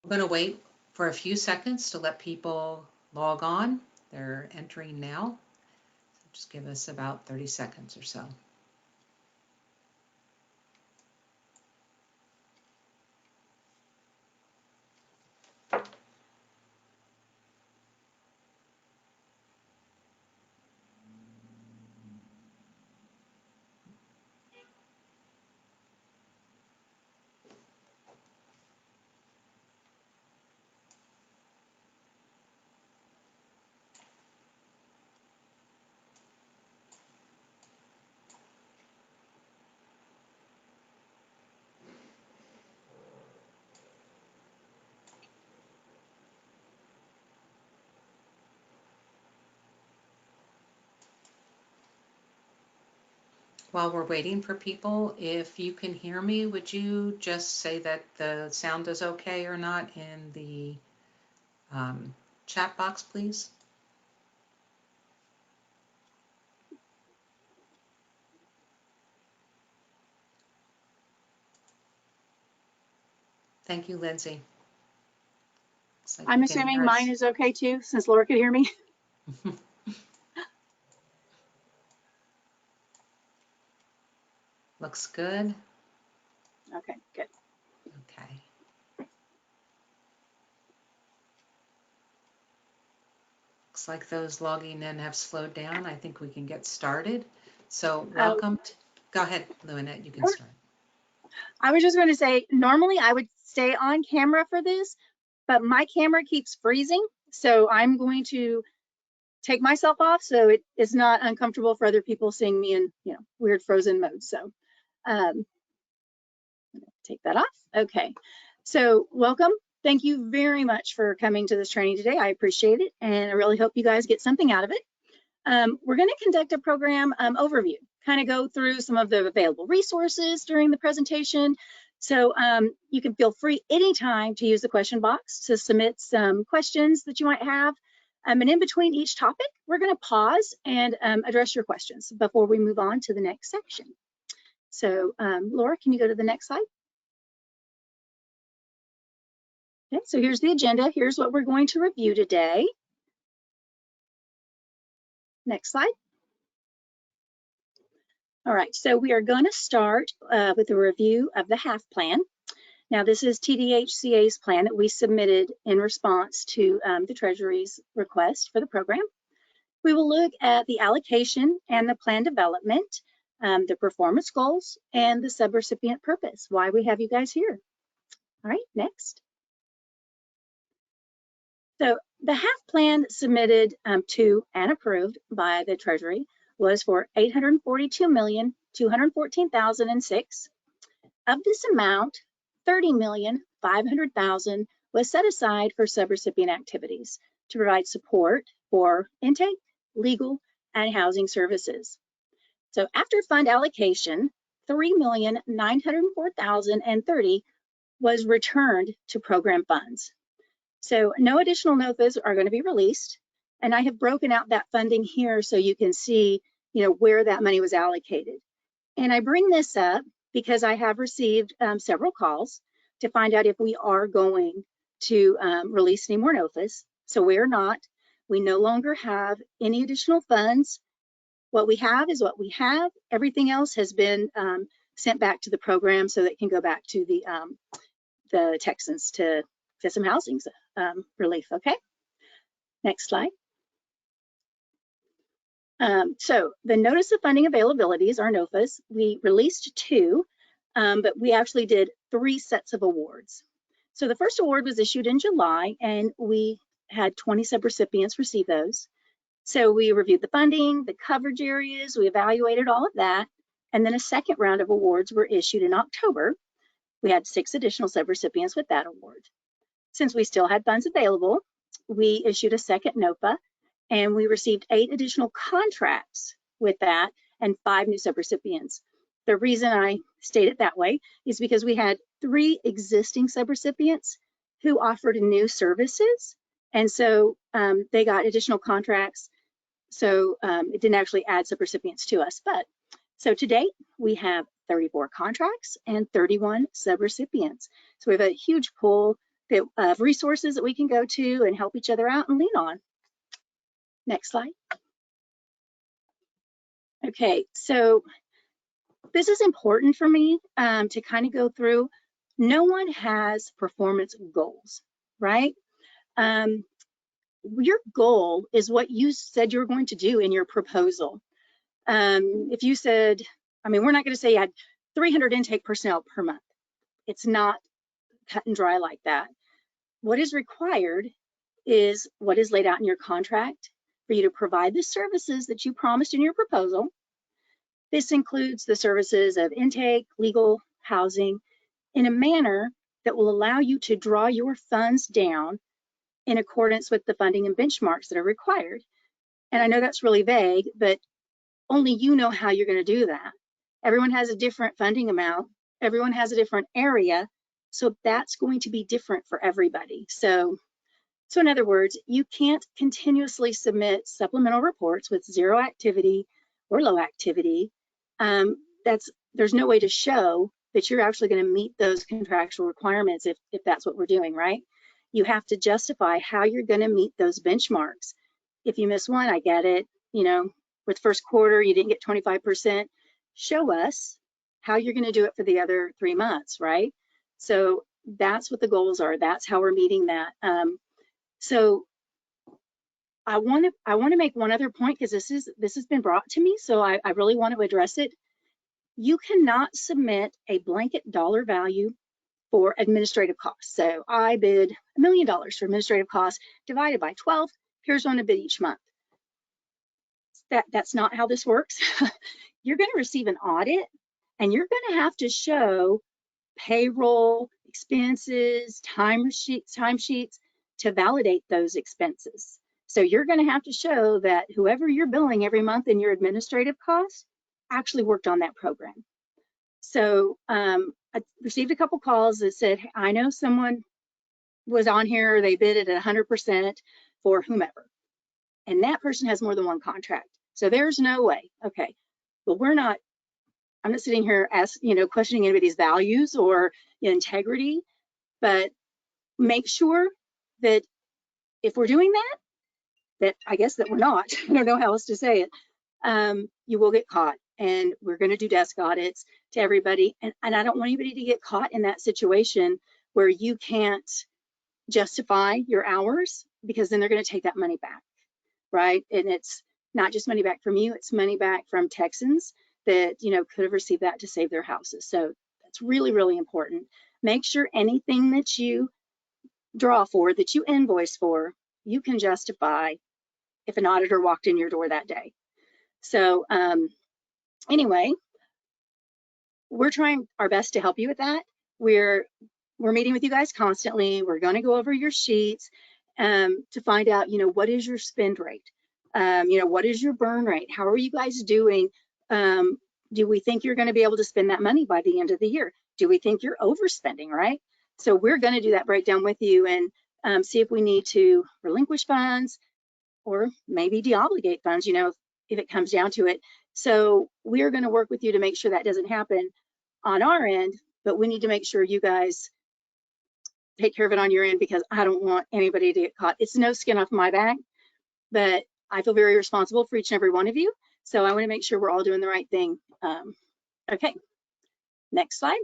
We're going to wait for a few seconds to let people log on. They're entering now. Just give us about 30 seconds or so. While we're waiting for people, if you can hear me, would you just say that the sound is okay or not in the chat box, please? Thank you, Lindsay. Like I'm assuming mine is okay too, since Laura could hear me. Looks good. Okay, good. Okay. Looks like those logging in have slowed down. I think we can get started. So welcome. Go ahead, Luanette, you can start. I was just going to say, normally I would stay on camera for this, but my camera keeps freezing. So I'm going to take myself off so it is not uncomfortable for other people seeing me in, you know, weird frozen mode. So take that off. Okay, so welcome. Thank you very much for coming to this training today. I appreciate it, and I really hope you guys get something out of it. We're going to conduct a program overview, kind of go through some of the available resources during the presentation. So you can feel free anytime to use the question box to submit some questions that you might have. And in between each topic, we're going to pause and address your questions before we move on to the next section. So Laura, can you go to the next slide? Okay, so here's the agenda. Here's what we're going to review today. Next slide. All right, so we are going to start with a review of the HAF plan. Now, this is TDHCA's plan that we submitted in response to the Treasury's request for the program. We will look at the allocation and the plan development, the performance goals, and the subrecipient purpose, why we have you guys here. All right, next. So the HAF plan submitted to and approved by the Treasury was for $842,214,006. Of this amount, $30,500,000 was set aside for subrecipient activities to provide support for intake, legal, and housing services. So after fund allocation, $3,904,030 was returned to program funds. So no additional NOFAs are going to be released, and I have broken out that funding here so you can see, you know, where that money was allocated. And I bring this up because I have received several calls to find out if we are going to release any more NOFAs. So we're not. We no longer have any additional funds. What we have is what we have. Everything else has been sent back to the program so that it can go back to the Texans to get some housing relief, okay? Next slide. So the notice of funding availabilities, our NOFAs, we released 2, but we actually did 3 sets of awards. So the first award was issued in July, and we had 20 subrecipients receive those. So we reviewed the funding, the coverage areas, we evaluated all of that, and then a second round of awards were issued in October. We had 6 additional subrecipients with that award. Since we still had funds available, we issued a second NOFA, and we received 8 additional contracts with that and 5 new subrecipients. The reason I state it that way is because we had 3 existing subrecipients who offered new services, and so they got additional contracts. So it didn't actually add subrecipients to us. But so to date, we have 34 contracts and 31 subrecipients. So we have a huge pool of resources that we can go to and help each other out and lean on. Next slide. Okay, so this is important for me to kind of go through. No one has performance goals, right? Your goal is what you said you were going to do in your proposal. If you said, I mean, we're not going to say you had 300 intake personnel per month. It's not cut and dry like that. What is required is what is laid out in your contract for you to provide the services that you promised in your proposal. This includes the services of intake, legal, housing, in a manner that will allow you to draw your funds down in accordance with the funding and benchmarks that are required. And I know that's really vague, but only you know how you're going to do that. Everyone has a different funding amount. Everyone has a different area. So that's going to be different for everybody. So in other words, you can't continuously submit supplemental reports with zero activity or low activity. There's no way to show that you're actually going to meet those contractual requirements if that's what we're doing, right? You have to justify how you're going to meet those benchmarks. If you miss one, I get it. You know, with first quarter, you didn't get 25%. Show us how you're going to do it for the other 3 months, right? So that's what the goals are. That's how we're meeting that. So I want to make one other point, because this has been brought to me, so I really want to address it. You cannot submit a blanket dollar value for administrative costs. So I bid $1 million for administrative costs divided by 12. Here's what I bid each month. That's not how this works. You're going to receive an audit, and you're going to have to show payroll, expenses, timesheets to validate those expenses. So you're going to have to show that whoever you're billing every month in your administrative costs actually worked on that program. So I received a couple calls that said, I know someone was on here, they bid it at 100% for whomever, and that person has more than one contract. So there's no way. Okay, well, I'm not sitting here questioning anybody's values or integrity, but make sure that if we're doing that I guess that we're not, I don't know how else to say it, you will get caught. And we're going to do desk audits to everybody. And I don't want anybody to get caught in that situation where you can't justify your hours, because then they're going to take that money back, right? And it's not just money back from you, it's money back from Texans that could have received that to save their houses. So that's really, really important. Make sure anything that you draw for, that you invoice for, you can justify if an auditor walked in your door that day. So anyway, we're trying our best to help you with that. We're meeting with you guys constantly. We're going to go over your sheets to find out, what is your spend rate? What is your burn rate? How are you guys doing? Do we think you're going to be able to spend that money by the end of the year? Do we think you're overspending, right? So we're going to do that breakdown with you and see if we need to relinquish funds or maybe deobligate funds, if it comes down to it. So we're going to work with you to make sure that doesn't happen on our end, but we need to make sure you guys take care of it on your end, because I don't want anybody to get caught. It's no skin off my back, but I feel very responsible for each and every one of you. So I want to make sure we're all doing the right thing. Okay, next slide.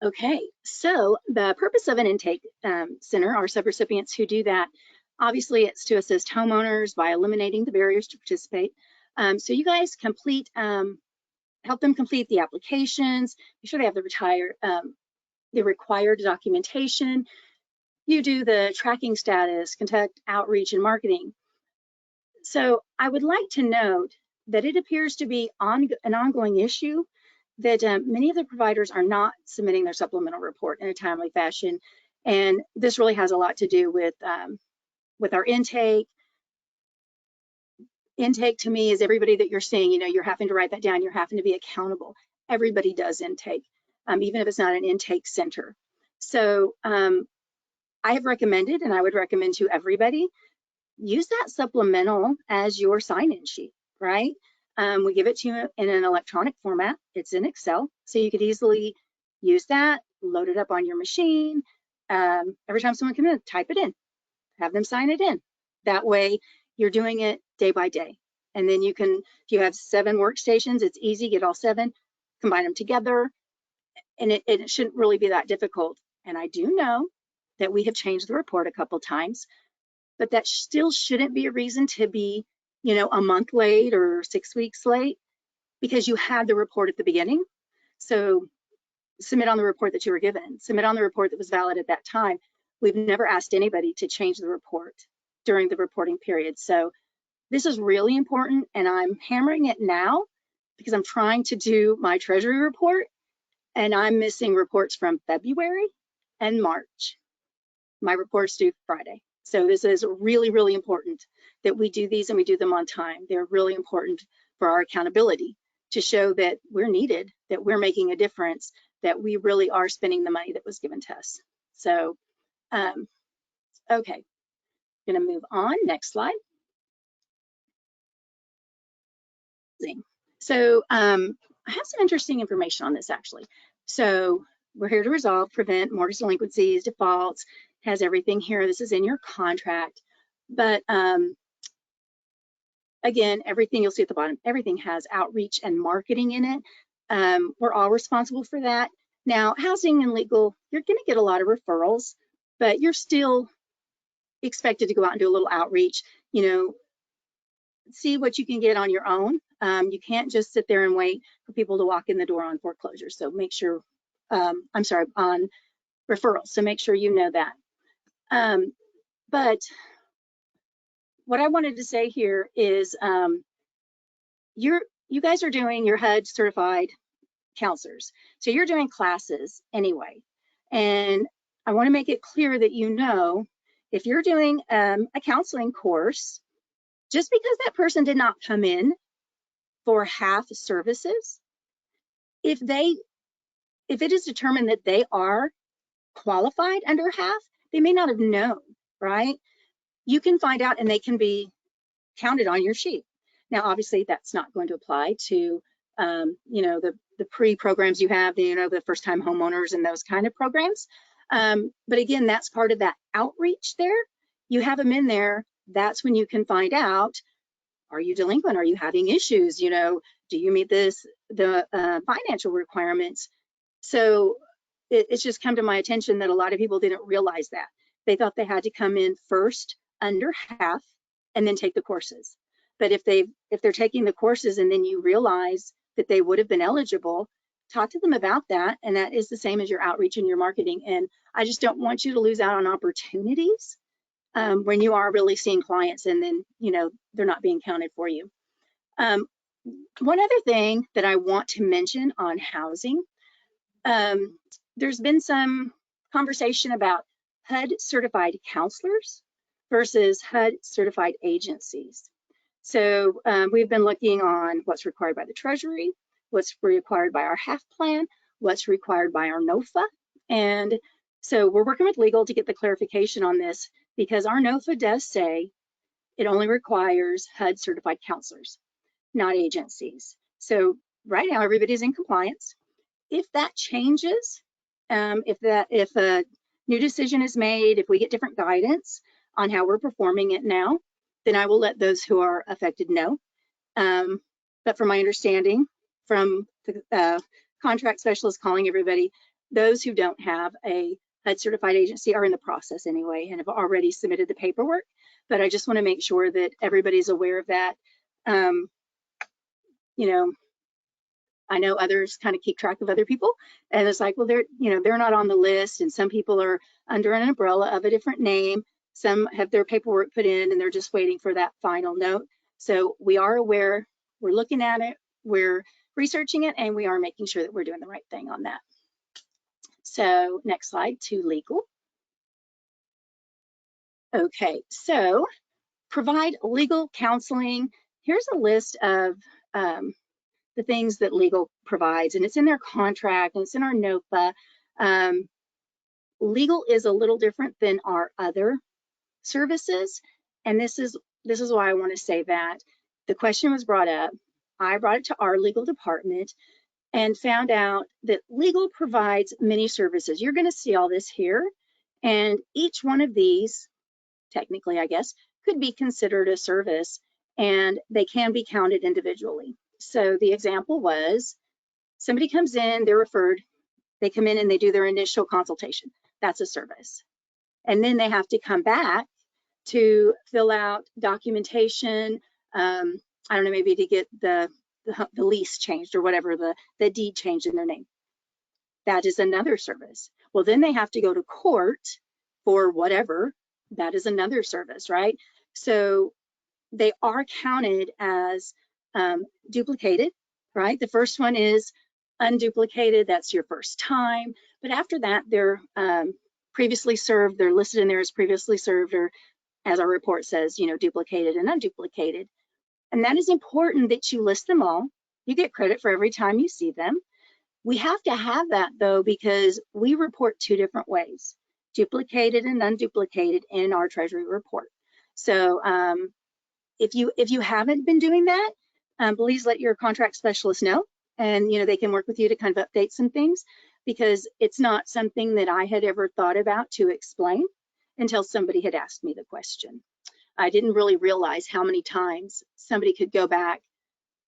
Okay, so the purpose of an intake center, our subrecipients who do that, obviously it's to assist homeowners by eliminating the barriers to participate. So you guys help them complete the applications, make sure they have the required documentation. You do the tracking status, conduct outreach and marketing. So I would like to note that it appears to be an ongoing issue that many of the providers are not submitting their supplemental report in a timely fashion. And this really has a lot to do with our intake. Intake to me is everybody that you're seeing, you're having to write that down, you're having to be accountable. Everybody does intake, even if it's not an intake center. So I have recommended, and I would recommend to everybody, use that supplemental as your sign-in sheet, right? We give it to you in an electronic format. It's in Excel, so you could easily use that. load it up on your machine. Every time someone comes in, type it in, have them sign it in. That way you're doing it day by day. And then you can, if you have 7 workstations, it's easy, get all 7, combine them together, and it shouldn't really be that difficult. And I do know that we have changed the report a couple times, but that still shouldn't be a reason to be, a month late or 6 weeks late, because you had the report at the beginning. So submit on the report that you were given, submit on the report that was valid at that time. We've never asked anybody to change the report during the reporting period. So this is really important, and I'm hammering it now because I'm trying to do my treasury report, and I'm missing reports from February and March. My report's due Friday. So this is really, really important that we do these and we do them on time. They're really important for our accountability to show that we're needed, that we're making a difference, that we really are spending the money that was given to us. So, okay, gonna move on, next slide. So I have some interesting information on this actually. So we're here to resolve, prevent mortgage delinquencies, defaults, has everything here. This is in your contract. But again, everything you'll see at the bottom, everything has outreach and marketing in it. We're all responsible for that. Now, housing and legal, you're gonna get a lot of referrals, but you're still expected to go out and do a little outreach, see what you can get on your own. You can't just sit there and wait for people to walk in the door on foreclosure. So make sure, on referrals. So make sure you know that. But what I wanted to say here is you guys are doing your HUD certified counselors. So you're doing classes anyway. And I want to make it clear that if you're doing a counseling course, just because that person did not come in for half services, if it is determined that they are qualified under half, they may not have known, right? You can find out and they can be counted on your sheet. Now, obviously, that's not going to apply to, the pre-programs you have, the first-time homeowners and those kind of programs. But again, that's part of that outreach there. You have them in there. That's when you can find out, are you delinquent? Are you having issues? Do you meet the financial requirements? So it's just come to my attention that a lot of people didn't realize that. They thought they had to come in first under half and then take the courses. But if they're taking the courses and then you realize that they would have been eligible, talk to them about that. And that is the same as your outreach and your marketing. And I just don't want you to lose out on opportunities when you are really seeing clients and then, they're not being counted for you. One other thing that I want to mention on housing, there's been some conversation about HUD certified counselors versus HUD certified agencies. So we've been looking on what's required by the Treasury, what's required by our HAF plan, what's required by our NOFA. And so we're working with legal to get the clarification on this, because our NOFA does say it only requires HUD certified counselors, not agencies. So right now everybody's in compliance. If that changes, if a new decision is made, if we get different guidance on how we're performing it now, then I will let those who are affected know. But from my understanding, from the contract specialist calling everybody, those who don't have a HUD certified agency are in the process anyway and have already submitted the paperwork. But I just want to make sure that everybody's aware of that. I know others kind of keep track of other people, and it's like, well, they're not on the list, and some people are under an umbrella of a different name. Some have their paperwork put in and they're just waiting for that final note. So we are aware, we're looking at it, we're researching it, and we are making sure that we're doing the right thing on that. So next slide, to legal. Okay, so provide legal counseling. Here's a list of the things that legal provides, and it's in their contract and it's in our NOFA. Legal is a little different than our other services, and this is why I want to say that. The question was brought up. I brought it to our legal department. and found out that legal provides many services. You're going to see all this here, and each one of these, technically, I guess, could be considered a service, and they can be counted individually. So the example was somebody comes in, they're referred, they come in and they do their initial consultation. That's a service. And then they have to come back to fill out documentation, I don't know, maybe to get the lease changed or whatever, the deed changed in their name. That is another service. Well, then they have to go to court for whatever. That is another service, right? So they are counted as duplicated, right? The first one is unduplicated. That's your first time. But after that, they're previously served. They're listed in there as previously served, or as our report says, you know, duplicated and unduplicated. And that is important that you list them all. You get credit for every time you see them. We have to have that though, because we report two different ways, duplicated and unduplicated in our Treasury report. So if you haven't been doing that, please let your contract specialist know, and you know, they can work with you to kind of update some things, because it's not something that I had ever thought about to explain until somebody had asked me the question. I didn't really realize how many times somebody could go back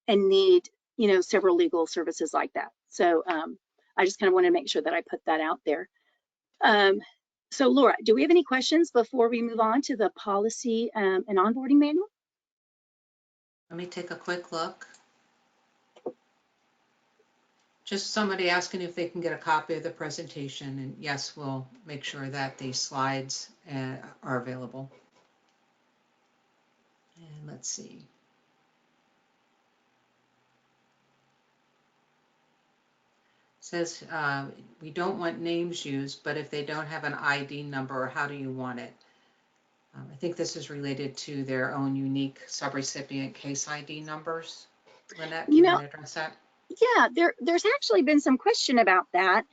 and need, you know, several legal services like that. So I just kind of want to make sure that I put that out there. So Laura, do we have any questions before we move on to the policy and onboarding manual? Let me take a quick look. Just somebody asking if they can get a copy of the presentation, and yes, we'll make sure that the slides are available. And let's see. It says we don't want names used, but if they don't have an ID number, how do you want it? I think this is related to their own unique subrecipient case ID numbers. Lynette, can you want to address that? Yeah, there's actually been some question about that.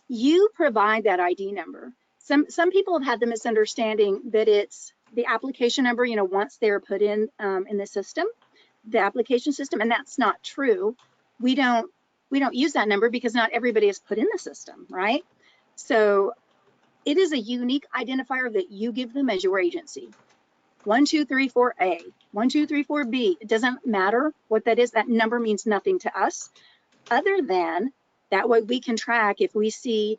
You provide that ID number. Some people have had the misunderstanding that it's the application number, you know, once they're put in the system, the application system, and that's not true. We don't use that number because not everybody is put in the system, right? So it is a unique identifier that you give them as your agency. 1234A, 1234B, it doesn't matter what that is. That number means nothing to us, other than that way we can track if we see,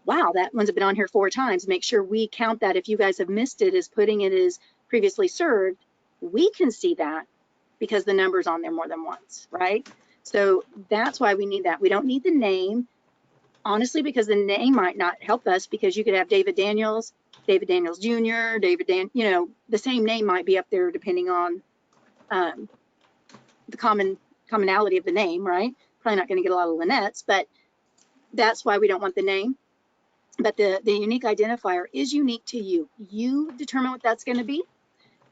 wow, that one's been on here 4 times, make sure we count that. If you guys have missed it as putting it as previously served, we can see that because the number's on there more than once, right? So that's why we need that. We don't need the name, honestly, because the name might not help us, because you could have David Daniels Jr., you know, the same name might be up there depending on the commonality of the name, right? Probably not going to get a lot of Lynette's, but that's why we don't want the name. But the unique identifier is unique to you. You determine what that's going to be,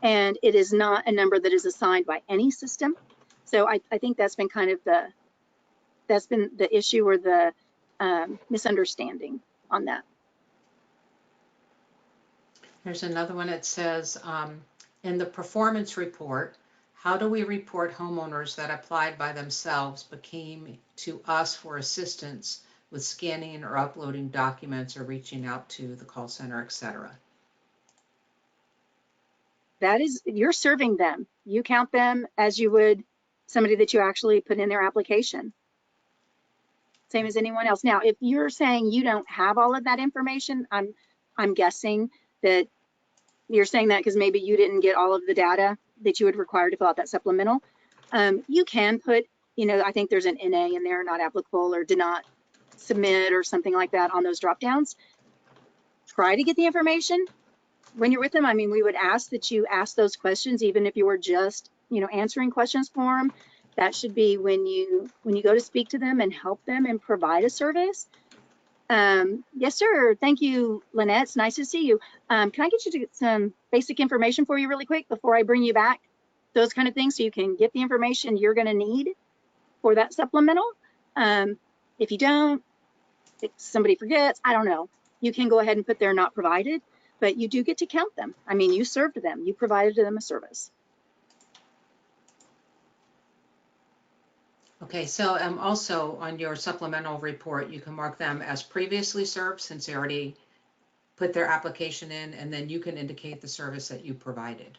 and it is not a number that is assigned by any system. So I think that's been kind of the issue, or the misunderstanding on that. There's another one that says, in the performance report, how do we report homeowners that applied by themselves but came to us for assistance with scanning or uploading documents or reaching out to the call center, etc.? That is, you're serving them. You count them as you would somebody that you actually put in their application. Same as anyone else. Now, if you're saying you don't have all of that information, I'm guessing that you're saying that because maybe you didn't get all of the data that you would require to fill out that supplemental. You can put, you know, I think there's an NA in there, not applicable, or did not submit, or something like that on those drop downs. Try to get the information when you're with them. I mean, we would ask that you ask those questions, even if you were just, you know, answering questions for them. That should be when you go to speak to them and help them and provide a service. Yes, sir. Thank you, Lynette. It's nice to see you. Can I get you to get some basic information for you really quick before I bring you back? Those kind of things, so you can get the information you're going to need for that supplemental. If you don't, if somebody forgets, I don't know, you can go ahead and put they're not provided, but you do get to count them. I mean, you served them, you provided them a service. Okay, so also on your supplemental report, you can mark them as previously served since they already put their application in, and then you can indicate the service that you provided.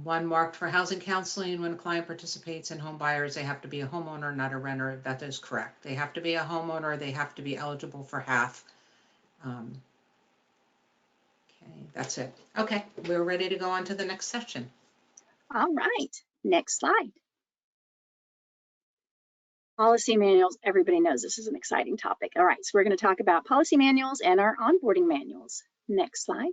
One marked for housing counseling. When a client participates in home buyers, they have to be a homeowner, not a renter. That is correct. They have to be a homeowner. They have to be eligible for half. Okay, that's it. Okay, we're ready to go on to the next session. All right, next slide. Policy manuals, everybody knows this is an exciting topic. All right, so we're going to talk about policy manuals and our onboarding manuals. Next slide.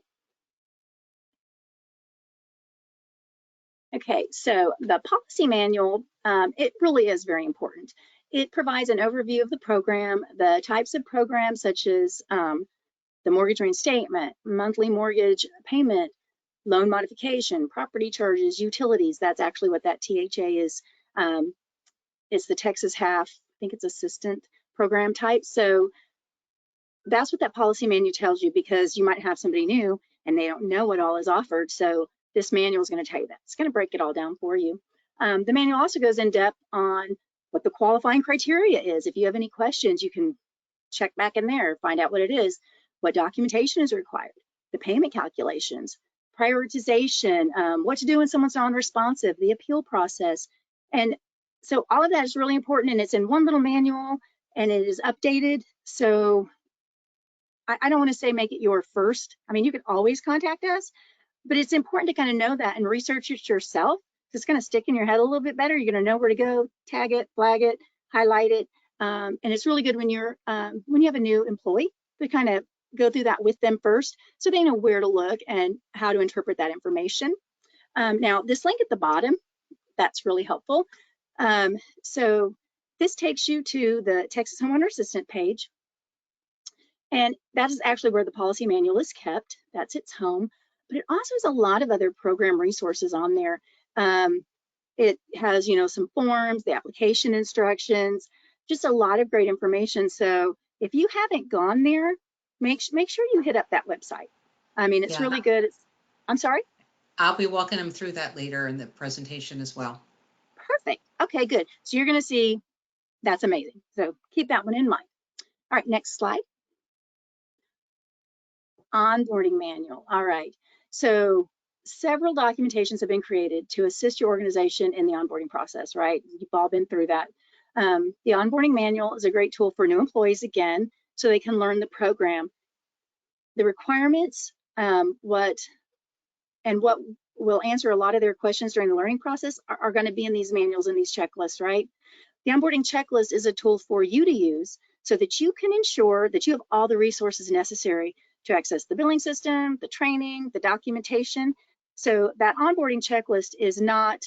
Okay, so the policy manual, it really is very important. It provides an overview of the program, the types of programs such as the mortgage reinstatement, monthly mortgage payment, loan modification, property charges, utilities. That's actually what that THA is. It's the TXHAF, I think it's assistant program type. So that's what that policy manual tells you, because you might have somebody new and they don't know what all is offered. So this manual is going to tell you that. It's going to break it all down for you. The manual also goes in depth on what the qualifying criteria is. If you have any questions, you can check back in there, find out what it is, what documentation is required, the payment calculations, prioritization, what to do when someone's non-responsive, the appeal process. And so all of that is really important, and it's in one little manual and it is updated. So I don't want to say make it your first. I mean, you can always contact us, but it's important to kind of know that and research it yourself. It's going to stick in your head a little bit better. You're going to know where to go, tag it, flag it, highlight it. And it's really good when you have a new employee to kind of go through that with them first, so they know where to look and how to interpret that information. Now, this link at the bottom, that's really helpful. So this takes you to the Texas Homeowner Assistant page. And that is actually where the policy manual is kept. That's its home. But it also has a lot of other program resources on there. It has, some forms, the application instructions, just a lot of great information. So if you haven't gone there, make sure you hit up that website. I mean, it's really good. I'm sorry? I'll be walking them through that later in the presentation as well. Perfect. Okay, good. So you're going to see that's amazing. So keep that one in mind. All right, next slide. Onboarding manual. All right. So several documentations have been created to assist your organization in the onboarding process, right? You've all been through that. The onboarding manual is a great tool for new employees, again, so they can learn the program. The requirements, what will answer a lot of their questions during the learning process are going to be in these manuals and these checklists, right? The onboarding checklist is a tool for you to use so that you can ensure that you have all the resources necessary to access the billing system, the training, the documentation. So that onboarding checklist is not,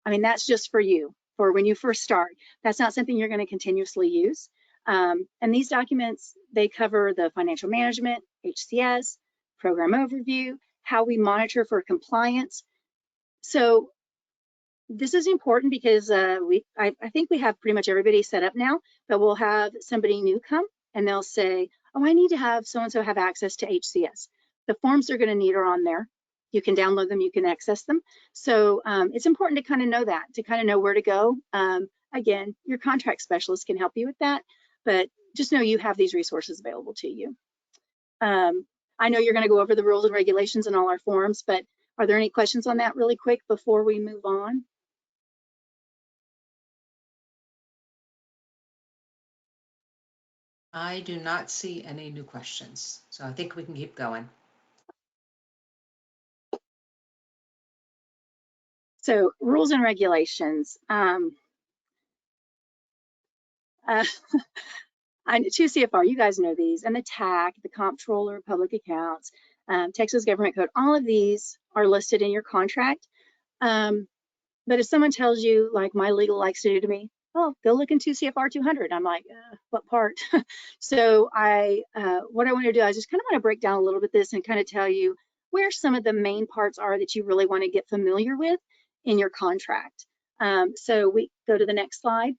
that's just for you, for when you first start. That's not something you're going to continuously use. And these documents, they cover the financial management, HCS, program overview, how we monitor for compliance. So this is important because I think we have pretty much everybody set up now, but we'll have somebody new come and they'll say, oh, I need to have so-and-so have access to HCS. The forms they're going to need are on there. You can download them, you can access them. So it's important to kind of know that, to kind of know where to go. Again, your contract specialist can help you with that, but just know you have these resources available to you. I know you're going to go over the rules and regulations in all our forms, but are there any questions on that really quick before we move on? I do not see any new questions, so I think we can keep going. So rules and regulations. 2 CFR, you guys know these, and the TAC, the Comptroller, Public Accounts, Texas Government Code, all of these are listed in your contract. But if someone tells you, like my legal likes to do to me, oh, go look in 2 CFR 200, I'm like, what part? So what I want to do, I just kind of want to break down a little bit this and kind of tell you where some of the main parts are that you really want to get familiar with in your contract. So we go to the next slide.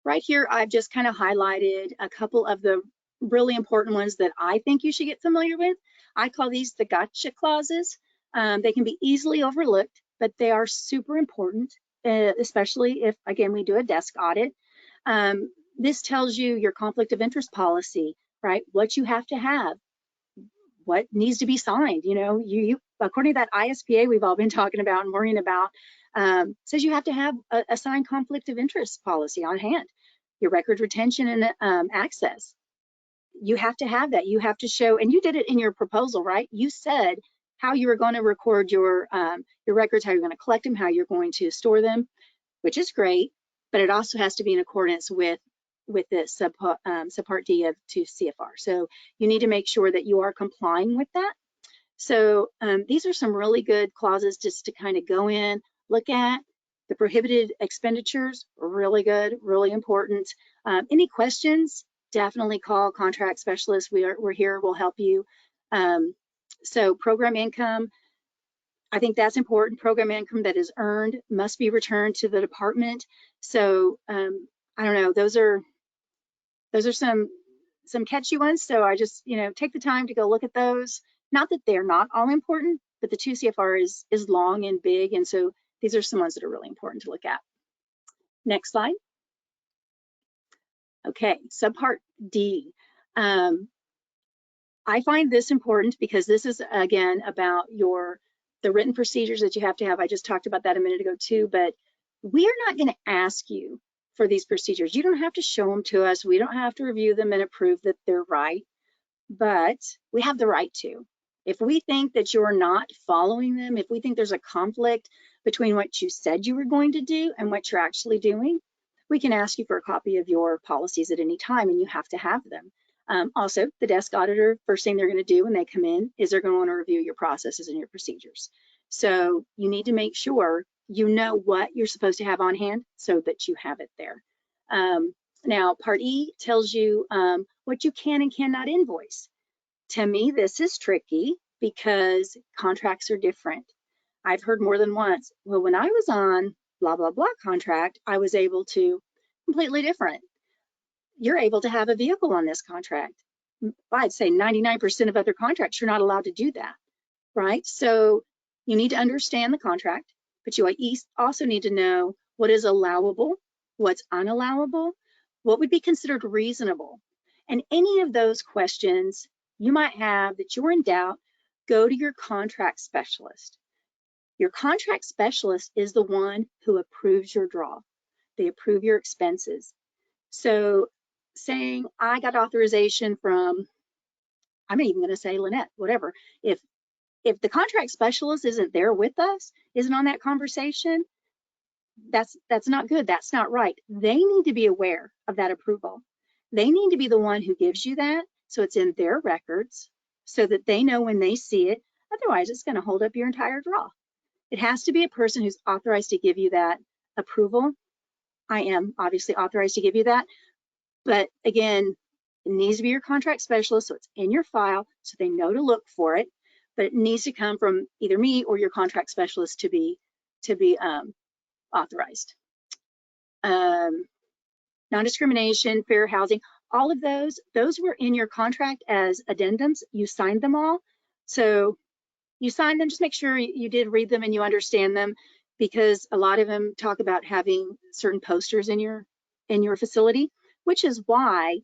Right here, I've just kind of highlighted a couple of the really important ones that I think you should get familiar with. I call these the gotcha clauses. They can be easily overlooked, but they are super important, especially if, again, we do a desk audit. This tells you your conflict of interest policy, right? What you have to have, what needs to be signed. You know, you according to that ISPA we've all been talking about and worrying about, says you have to have a signed conflict of interest policy on hand. Your record retention and access, you have to have that. You have to show, and you did it in your proposal, right? You said how you were going to record your records, how you're going to collect them, how you're going to store them, which is great, but it also has to be in accordance with the subpart D of 2 CFR. So you need to make sure that you are complying with that. So these are some really good clauses just to kind of go in, look at. The prohibited expenditures, really good, really important. Any questions, definitely call contract specialists. We're here, we'll help you. So program income, I think that's important. Program income that is earned must be returned to the department. So I don't know, those are some catchy ones. So I just, you know, take the time to go look at those. Not that they're not all important, but the 2 CFR is long and big, and so these are some ones that are really important to look at. Next slide. Okay, subpart D. I find this important because this is, again, about the written procedures that you have to have. I just talked about that a minute ago too, but we are not going to ask you for these procedures. You don't have to show them to us. We don't have to review them and approve that they're right, but we have the right to. If we think that you're not following them, if we think there's a conflict between what you said you were going to do and what you're actually doing, we can ask you for a copy of your policies at any time, and you have to have them. Also, the desk auditor, first thing they're going to do when they come in is they're going to want to review your processes and your procedures. So you need to make sure you know what you're supposed to have on hand so that you have it there. Now, Part E tells you what you can and cannot invoice. To me, this is tricky because contracts are different. I've heard more than once, well, when I was on blah, blah, blah contract, I was able to, completely different. You're able to have a vehicle on this contract. I'd say 99% of other contracts, you're not allowed to do that, right? So you need to understand the contract, but you also need to know what is allowable, what's unallowable, what would be considered reasonable. And any of those questions you might have that you're in doubt, go to your contract specialist. Your contract specialist is the one who approves your draw. They approve your expenses. So saying I got authorization from, I'm even going to say Lynette, whatever. If the contract specialist isn't there with us, isn't on that conversation, that's not good. That's not right. They need to be aware of that approval. They need to be the one who gives you that, so it's in their records, so that they know when they see it. Otherwise, it's going to hold up your entire draw. It has to be a person who's authorized to give you that approval. I am obviously authorized to give you that, but again, it needs to be your contract specialist, so it's in your file, so they know to look for it. But it needs to come from either me or your contract specialist to be authorized. Non-discrimination, fair housing, all of those were in your contract as addendums. You signed them all. So you signed them, just make sure you did read them and you understand them, because a lot of them talk about having certain posters in your facility, which is why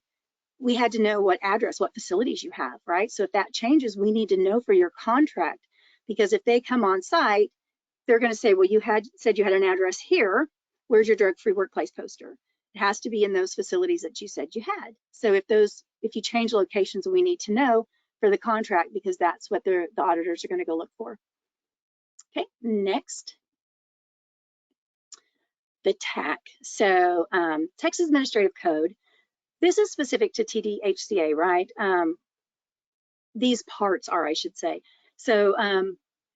we had to know what address, what facilities you have, right? So if that changes, we need to know for your contract, because if they come on site, they're going to say, well, you said you had an address here. Where's your drug-free workplace poster? It has to be in those facilities that you said you had. So if you change locations, we need to know for the contract, because that's what the auditors are going to go look for. Okay, next. The TAC. So Texas Administrative Code. This is specific to TDHCA, right? These parts are, I should say. So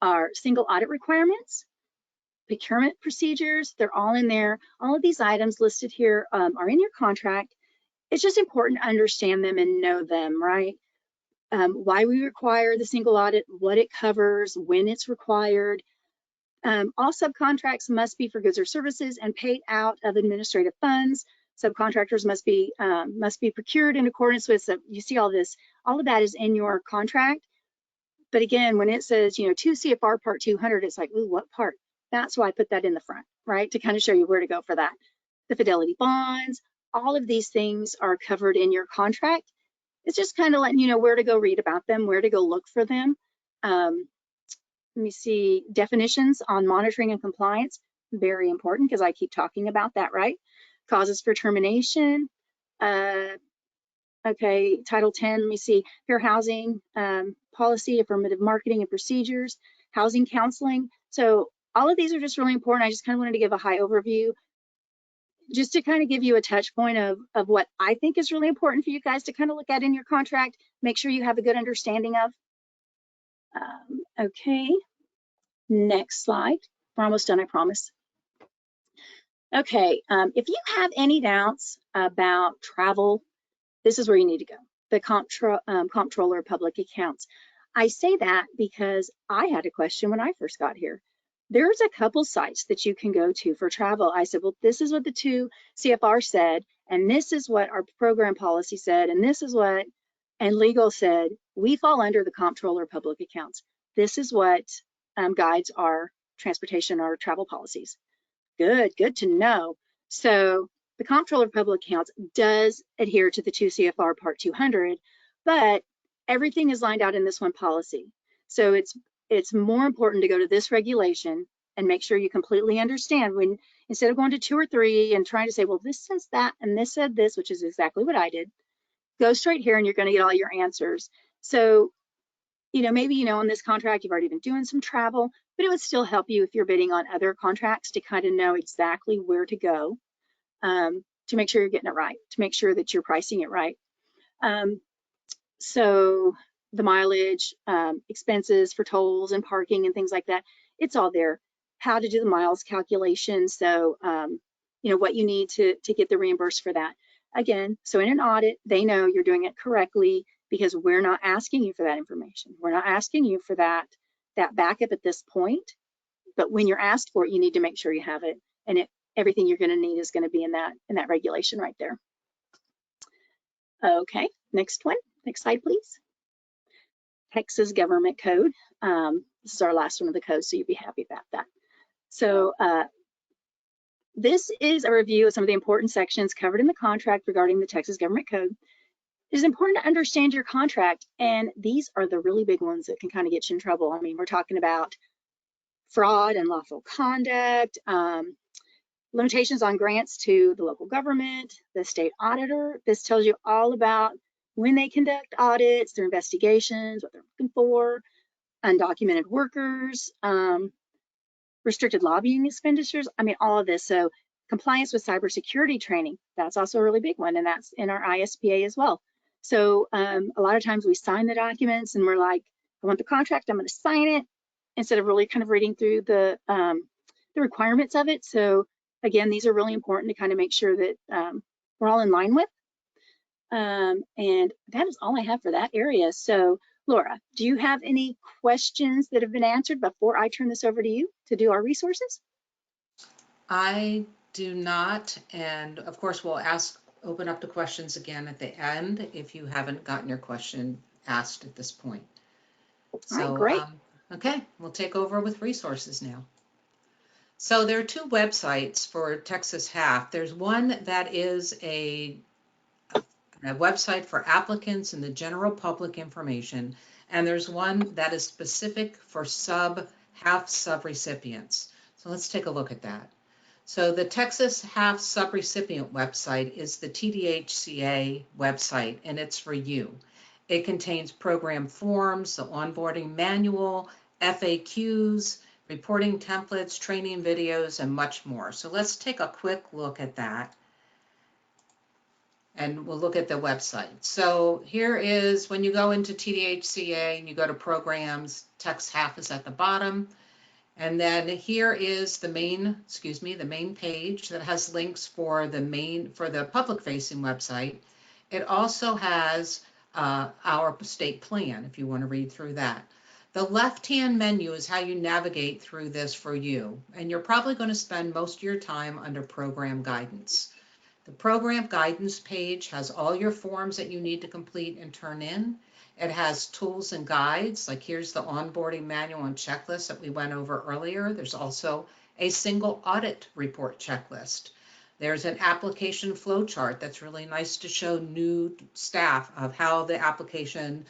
our single audit requirements, procurement procedures, they're all in there. All of these items listed here are in your contract. It's just important to understand them and know them, right? Why we require the single audit, what it covers, when it's required. All subcontracts must be for goods or services and paid out of administrative funds. Subcontractors must be procured in accordance with, so you see all this, all of that is in your contract. But again, when it says, 2 CFR Part 200, it's like, ooh, what part? That's why I put that in the front, right? To kind of show you where to go for that. The fidelity bonds, all of these things are covered in your contract. It's just kind of letting you know where to go read about them, where to go look for them. Let me see, definitions on monitoring and compliance, very important because I keep talking about that, right? Causes for termination. Okay, Title 10, let me see, fair housing policy, affirmative marketing and procedures, housing counseling. So all of these are just really important. I just kind of wanted to give a high overview just to kind of give you a touch point of what I think is really important for you guys to kind of look at in your contract, make sure you have a good understanding of. Okay, next slide. We're almost done, I promise. Okay, if you have any doubts about travel, this is where you need to go, the Comptroller of Public Accounts. I say that because I had a question when I first got here. There's a couple sites that you can go to for travel. I said, well, this is what the 2 CFR said, and this is what our program policy said, and this is what, and legal said, we fall under the Comptroller of Public Accounts. This is what guides our transportation or travel policies. Good to know. So the Comptroller of Public Accounts does adhere to the 2 CFR Part 200, but everything is lined out in this one policy. So it's more important to go to this regulation and make sure you completely understand when, instead of going to 2 or 3 and trying to say, well, this says that and this said this, which is exactly what I did, go straight here and you're going to get all your answers. So, maybe, on this contract, you've already been doing some travel, but it would still help you if you're bidding on other contracts to kind of know exactly where to go to make sure you're getting it right, to make sure that you're pricing it right. So the mileage, expenses for tolls and parking and things like that, it's all there. How to do the miles calculation. So, what you need to get the reimbursed for that. Again, so in an audit, they know you're doing it correctly because we're not asking you for that information. We're not asking you for that backup at this point, but when you're asked for it, you need to make sure you have it. And everything you're going to need is going to be in that regulation right there. Okay, next one. Next slide, please. Texas Government Code. This is our last one of the code, so you'll be happy about that. So this is a review of some of the important sections covered in the contract regarding the Texas Government Code. It is important to understand your contract, and these are the really big ones that can kind of get you in trouble. I mean, we're talking about fraud and lawful conduct, limitations on grants to the local government, the state auditor. This tells you all about when they conduct audits, their investigations, what they're looking for, undocumented workers, restricted lobbying expenditures. I mean, all of this. So compliance with cybersecurity training, that's also a really big one, and that's in our ISPA as well. So a lot of times we sign the documents and we're like, I want the contract, I'm going to sign it, instead of really kind of reading through the requirements of it. So again, these are really important to kind of make sure that we're all in line with. And that is all I have for that area. So Laura, do you have any questions that have been answered before I turn this over to you to do our resources? I do not, and of course we'll open up to questions again at the end if you haven't gotten your question asked at this point. So, all right, great. Okay, we'll take over with resources now. So there are 2 websites for TXHAF. There's one that is a website for applicants and the general public information, and there's one that is specific for TXHAF subrecipients. So let's take a look at that. So the TXHAF Subrecipient website is the TDHCA website, and it's for you. It contains program forms, the onboarding manual, FAQs, reporting templates, training videos, and much more. So let's take a quick look at that. And we'll look at the website. So here is when you go into TDHCA and you go to programs, TXHAF is at the bottom. And then here is the main page that has links for the public facing website. It also has our state plan if you want to read through that. The left-hand menu is how you navigate through this for you. And you're probably going to spend most of your time under program guidance. The program guidance page has all your forms that you need to complete and turn in. It has tools and guides, like here's the onboarding manual and checklist that we went over earlier. There's also a single audit report checklist. There's an application flow chart that's really nice to show new staff of how the application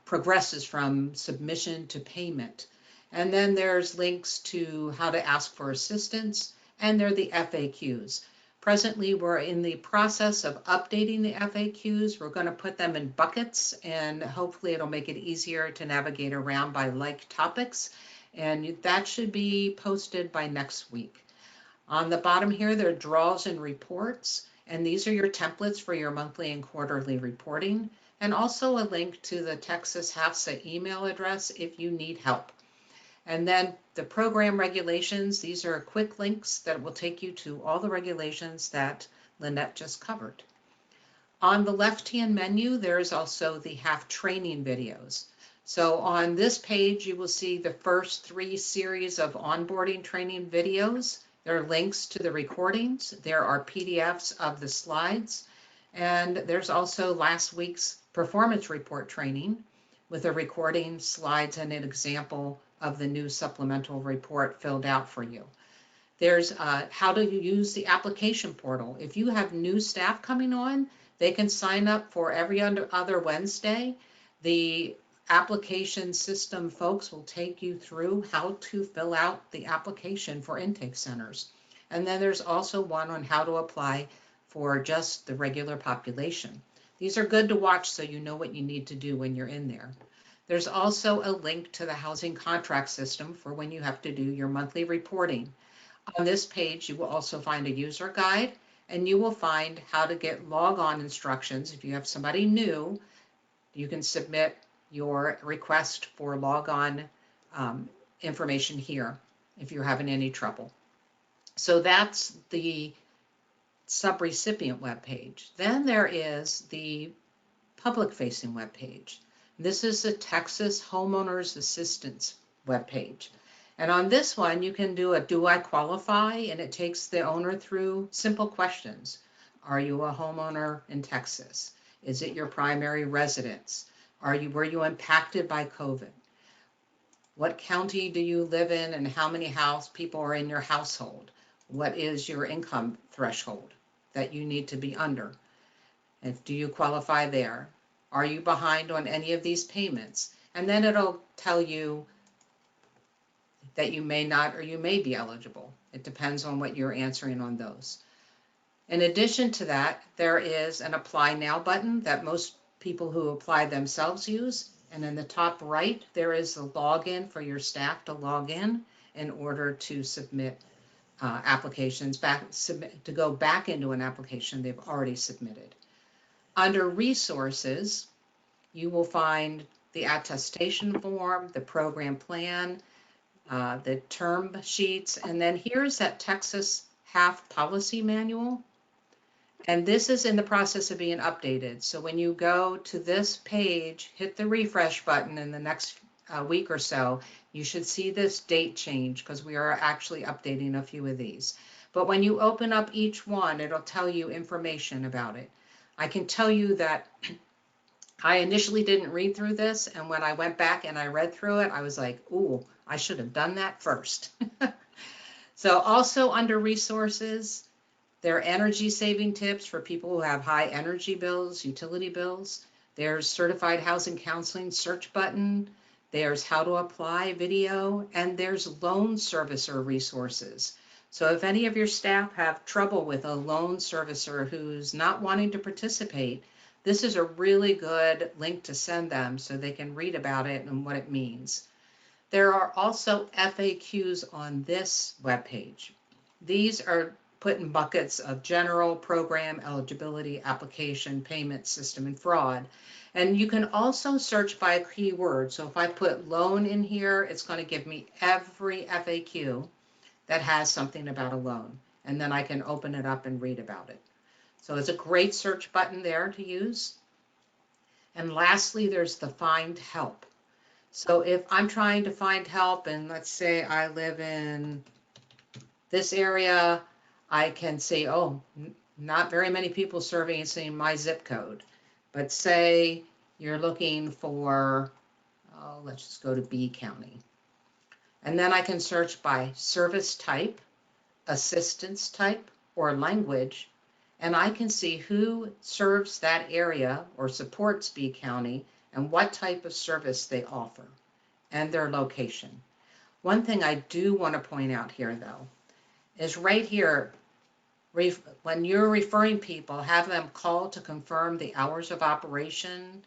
progresses from submission to payment. And then there's links to how to ask for assistance, and there are the FAQs. Presently, we're in the process of updating the FAQs. We're going to put them in buckets, and hopefully it'll make it easier to navigate around by like topics. And that should be posted by next week. On the bottom here, there are draws and reports, and these are your templates for your monthly and quarterly reporting, and also a link to the TXHAF email address if you need help. And then the program regulations, these are quick links that will take you to all the regulations that Lynette just covered. On the left-hand menu, there is also the HAF training videos. So on this page, you will see the first 3 series of onboarding training videos. There are links to the recordings. There are PDFs of the slides. And there's also last week's performance report training with a recording, slides, and an example of the new supplemental report filled out for you. There's how do you use the application portal. If you have new staff coming on, they can sign up for every other Wednesday. The application system folks will take you through how to fill out the application for intake centers. And then there's also one on how to apply for just the regular population. These are good to watch so you know what you need to do when you're in there. There's also a link to the housing contract system for when you have to do your monthly reporting. On this page, you will also find a user guide, and you will find how to get log-on instructions. If you have somebody new, you can submit your request for log-on information here if you're having any trouble. So that's the subrecipient webpage. Then there is the public-facing webpage. This is the Texas Homeowners Assistance webpage. And on this one, you can do a do I qualify? And it takes the owner through simple questions. Are you a homeowner in Texas? Is it your primary residence? Were you impacted by COVID? What county do you live in and how many people are in your household? What is your income threshold that you need to be under? And do you qualify there? Are you behind on any of these payments? And then it'll tell you that you may not or you may be eligible. It depends on what you're answering on those. In addition to that, there is an Apply Now button that most people who apply themselves use. And in the top right, there is a login for your staff to log in order to submit applications, to go back into an application they've already submitted. Under Resources, you will find the attestation form, the program plan, the term sheets, and then here's that Texas HAF policy manual. And this is in the process of being updated. So when you go to this page, hit the refresh button in the next week or so, you should see this date change because we are actually updating a few of these. But when you open up each one, it'll tell you information about it. I can tell you that I initially didn't read through this, and when I went back and I read through it, I was like, ooh, I should have done that first. So also under Resources, there are energy saving tips for people who have high energy bills, utility bills. There's Certified Housing Counseling search button. There's How to Apply video, and there's loan servicer resources. So if any of your staff have trouble with a loan servicer who's not wanting to participate, this is a really good link to send them so they can read about it and what it means. There are also FAQs on this webpage. These are put in buckets of general, program, eligibility, application, payment system, and fraud. And you can also search by a keyword. So if I put loan in here, it's going to give me every FAQ that has something about a loan. And then I can open it up and read about it. So it's a great search button there to use. And lastly, there's the Find Help. So if I'm trying to find help, and let's say I live in this area, I can say, oh, not very many people servicing my zip code. But say you're looking for, oh, let's just go to B County. And then I can search by service type, assistance type, or language, and I can see who serves that area or supports B County and what type of service they offer and their location. One thing I do want to point out here, though, is right here, when you're referring people, have them call to confirm the hours of operation,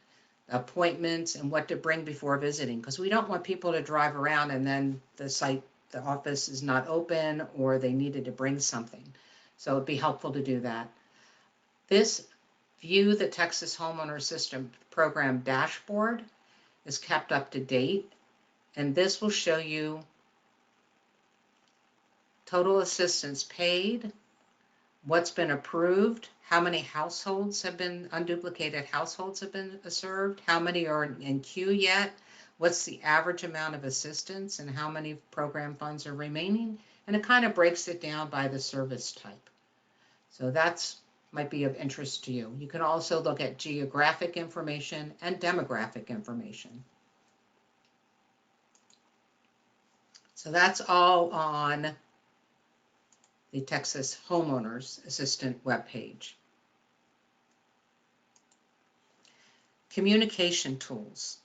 appointments, and what to bring before visiting, because we don't want people to drive around and then the office is not open, or they needed to bring something. So it'd be helpful to do that. This View the Texas Homeowner System Program dashboard is kept up to date, and this will show you total assistance paid, what's been approved, how many households have been, unduplicated households have been served, how many are in queue yet, what's the average amount of assistance, and how many program funds are remaining, and it kind of breaks it down by the service type. So that's might be of interest to you. You can also look at geographic information and demographic information. So that's all on the Texas Homeowners Assistant webpage. Communication tools.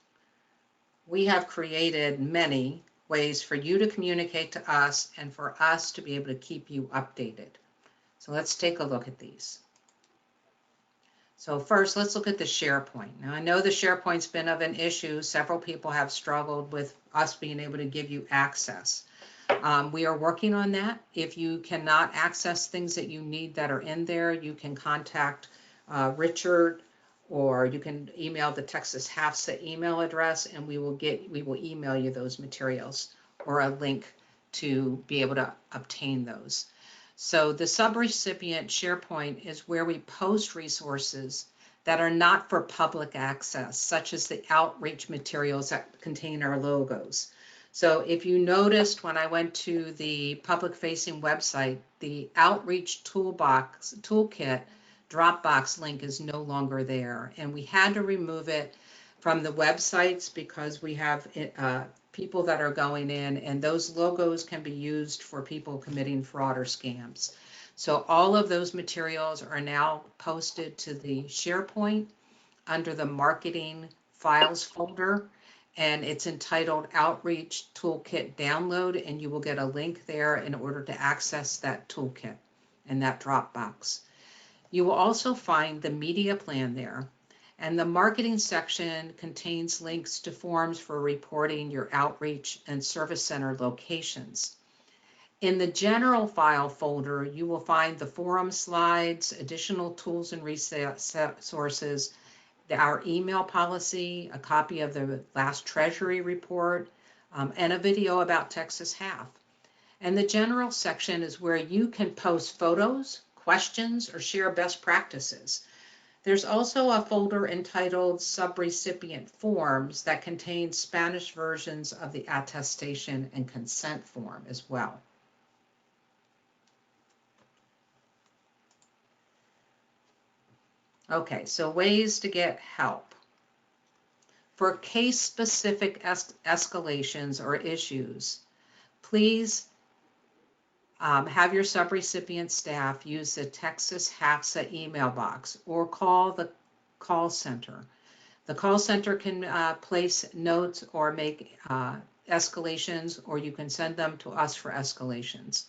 We have created many ways for you to communicate to us and for us to be able to keep you updated. So let's take a look at these. So first, let's look at the SharePoint. Now, I know the SharePoint's been of an issue. Several people have struggled with us being able to give you access. We are working on that. If you cannot access things that you need that are in there, you can contact Richard, or you can email the TXHAF email address, and we will email you those materials or a link to be able to obtain those. So the subrecipient SharePoint is where we post resources that are not for public access, such as the outreach materials that contain our logos. So if you noticed when I went to the public-facing website, the outreach toolkit Dropbox link is no longer there, and we had to remove it from the websites because we have people that are going in, and those logos can be used for people committing fraud or scams. So all of those materials are now posted to the SharePoint under the Marketing Files folder, and it's entitled Outreach Toolkit Download, and you will get a link there in order to access that toolkit and that Dropbox. You will also find the media plan there. And the marketing section contains links to forms for reporting your outreach and service center locations. In the general file folder, you will find the forum slides, additional tools and resources, our email policy, a copy of the last Treasury report, and a video about TXHAF. And the general section is where you can post photos, questions, or share best practices. There's also a folder entitled Subrecipient Forms that contains Spanish versions of the attestation and consent form as well. Okay, so ways to get help. For case-specific escalations or issues, please have your subrecipient staff use the TXHAF email box or call the call center. The call center can place notes or make escalations, or you can send them to us for escalations.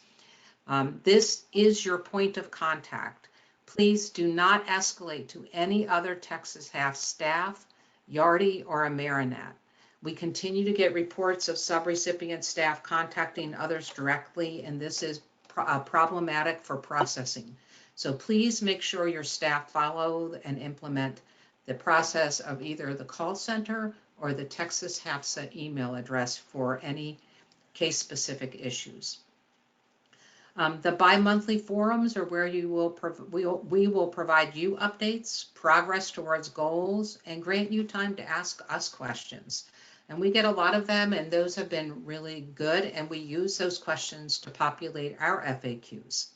This is your point of contact. Please do not escalate to any other TXHAF staff, Yardi, or Amerinet. We continue to get reports of subrecipient staff contacting others directly, and this is problematic for processing. So please make sure your staff follow and implement the process of either the call center or the TXHAF email address for any case-specific issues. The bi-monthly forums are where we will provide you updates, progress towards goals, and grant you time to ask us questions. And we get a lot of them, and those have been really good, and we use those questions to populate our FAQs.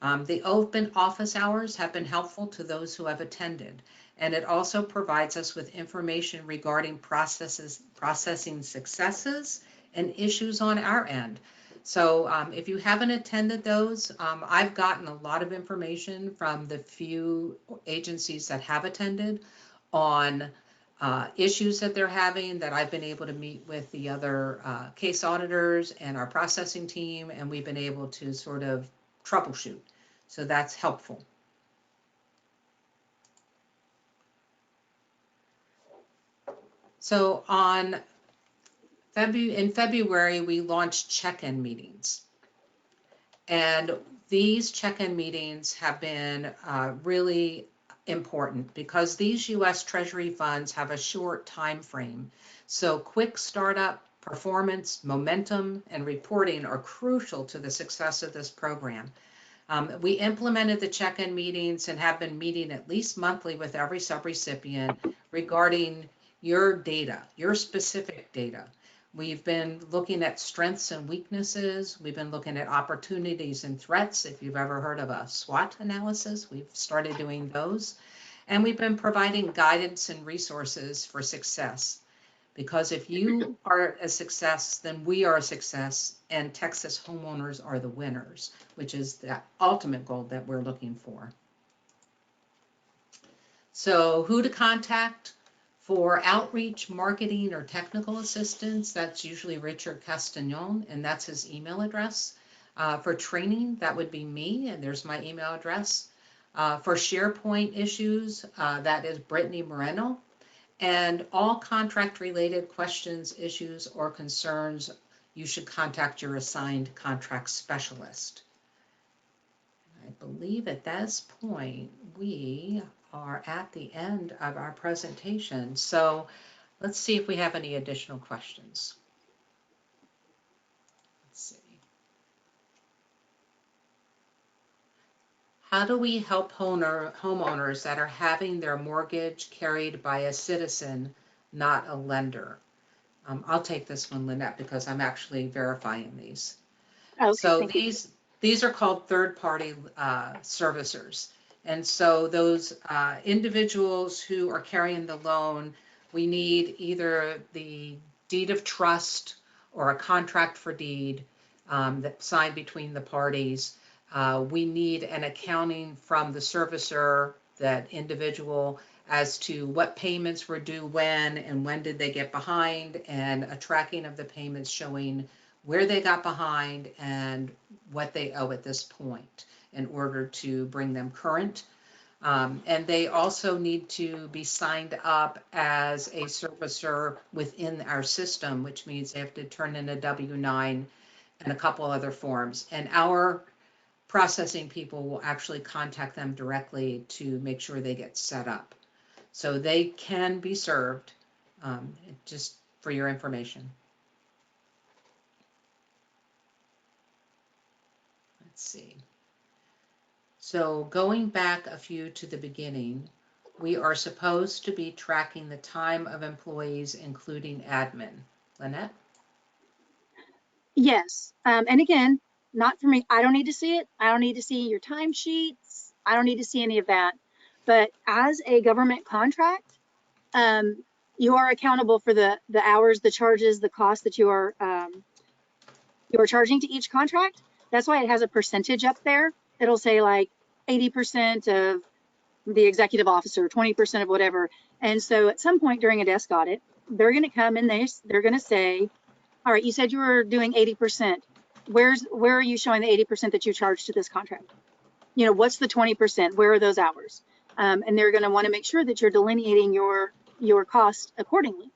The open office hours have been helpful to those who have attended, and it also provides us with information regarding processing successes and issues on our end. So if you haven't attended those, I've gotten a lot of information from the few agencies that have attended on issues that they're having, that I've been able to meet with the other case auditors and our processing team, and we've been able to sort of troubleshoot. So that's helpful. So in February, we launched check-in meetings. And these check-in meetings have been really important because these U.S. Treasury funds have a short time frame. So quick startup, performance, momentum, and reporting are crucial to the success of this program. We implemented the check-in meetings and have been meeting at least monthly with every subrecipient regarding your data, your specific data. We've been looking at strengths and weaknesses. We've been looking at opportunities and threats. If you've ever heard of a SWOT analysis, we've started doing those. And we've been providing guidance and resources for success. Because if you are a success, then we are a success, and Texas homeowners are the winners, which is the ultimate goal that we're looking for. So who to contact for outreach, marketing, or technical assistance? That's usually Richard Castagnon, and that's his email address. For training, that would be me, and there's my email address. For SharePoint issues, that is Brittany Moreno. And all contract-related questions, issues, or concerns, you should contact your assigned contract specialist. I believe at this point, we are at the end of our presentation. So let's see if we have any additional questions. Let's see. How do we help homeowners that are having their mortgage carried by a citizen, not a lender? I'll take this one, Lynette, because I'm actually verifying these. Okay, So thank you. these are called third-party servicers. And so those individuals who are carrying the loan, we need either the deed of trust or a contract for deed that's signed between the parties. We need an accounting from the servicer, that individual, as to what payments were due when and when did they get behind, and a tracking of the payments showing where they got behind and what they owe at this point in order to bring them current. And they also need to be signed up as a servicer within our system, which means they have to turn in a W-9 and a couple other forms. And our processing people will actually contact them directly to make sure they get set up. So they can be served, just for your information. Let's see. So going back a few to the beginning, we are supposed to be tracking the time of employees, including admin. Lynette? Yes, and again, not for me. I don't need to see it. I don't need to see your timesheets. I don't need to see any of that. But as a government contract, you are accountable for the hours, the charges, the costs that you are charging to each contract. That's why it has a percentage up there. It'll say like 80% of the executive officer, 20% of whatever. And so at some point during a desk audit, they're going to come and they're going to say, all right, you said you were doing 80%. Where are you showing the 80% that you charged to this contract? You know, what's the 20%? Where are those hours? And they're going to want to make sure that you're delineating your cost accordingly.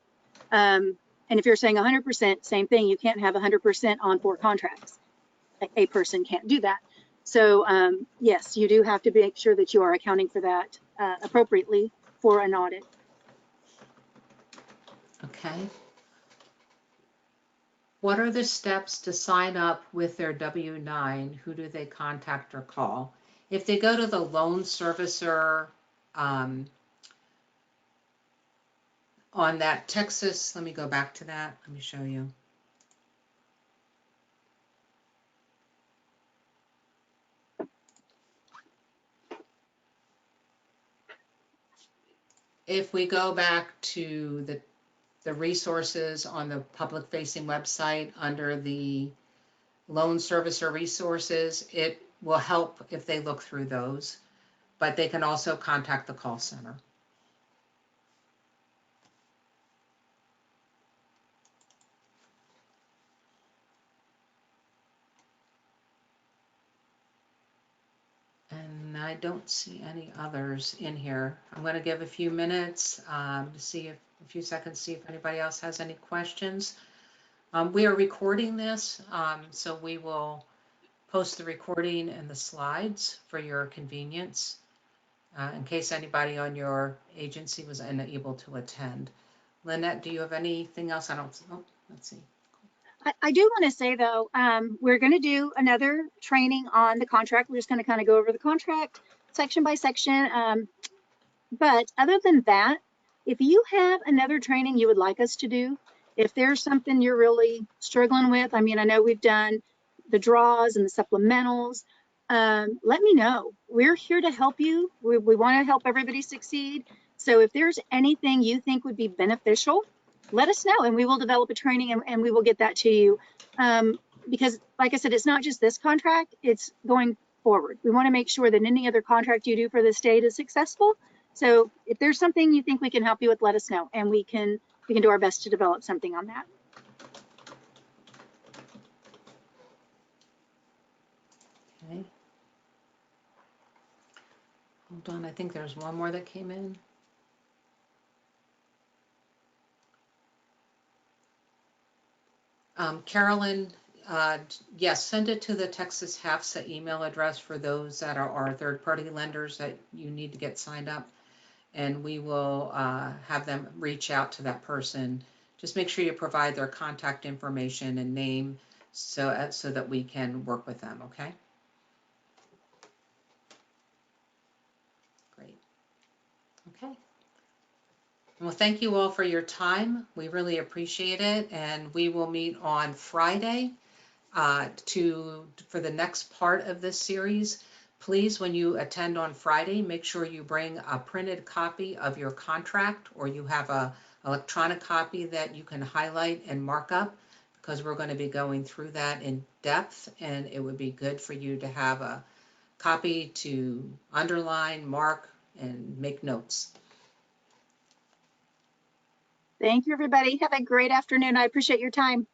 And if you're saying 100%, same thing. You can't have 100% on 4 contracts. A person can't do that. So yes, you do have to make sure that you are accounting for that appropriately for an audit. Okay. What are the steps to sign up with their W-9? Who do they contact or call? If they go to the loan servicer on that Texas, let me go back to that. Let me show you. If we go back to the resources on the public facing website under the loan servicer resources, it will help if they look through those, but they can also contact the call center. And I don't see any others in here. I'm going to give a few minutes to see if, a few seconds, see if anybody else has any questions. We are recording this, so we will post the recording and the slides for your convenience in case anybody on your agency was unable to attend. Lynette, do you have anything else? I don't, oh, let's see. I do want to say though, we're going to do another training on the contract. We're just going to kind of go over the contract section by section. But other than that, if you have another training you would like us to do, if there's something you're really struggling with, I mean, I know we've done the draws and the supplementals. Let me know. We're here to help you. We want to help everybody succeed. So if there's anything you think would be beneficial, let us know and we will develop a training and we will get that to you. Because like I said, it's not just this contract, it's going forward. We want to make sure that any other contract you do for the state is successful. So if there's something you think we can help you with, let us know and we can do our best to develop something on that. Okay. Hold on, I think there's one more that came in. Carolyn, yes, send it to the TXHAF email address for those that are our third-party lenders that you need to get signed up, and we will have them reach out to that person. Just make sure you provide their contact information and name so that we can work with them, okay? Great. Okay. Well, thank you all for your time. We really appreciate it, and we will meet on Friday for the next part of this series. Please, when you attend on Friday, make sure you bring a printed copy of your contract, or you have an electronic copy that you can highlight and mark up, because we're going to be going through that in depth, and it would be good for you to have a copy to underline, mark, and make notes. Thank you, everybody. Have a great afternoon. I appreciate your time.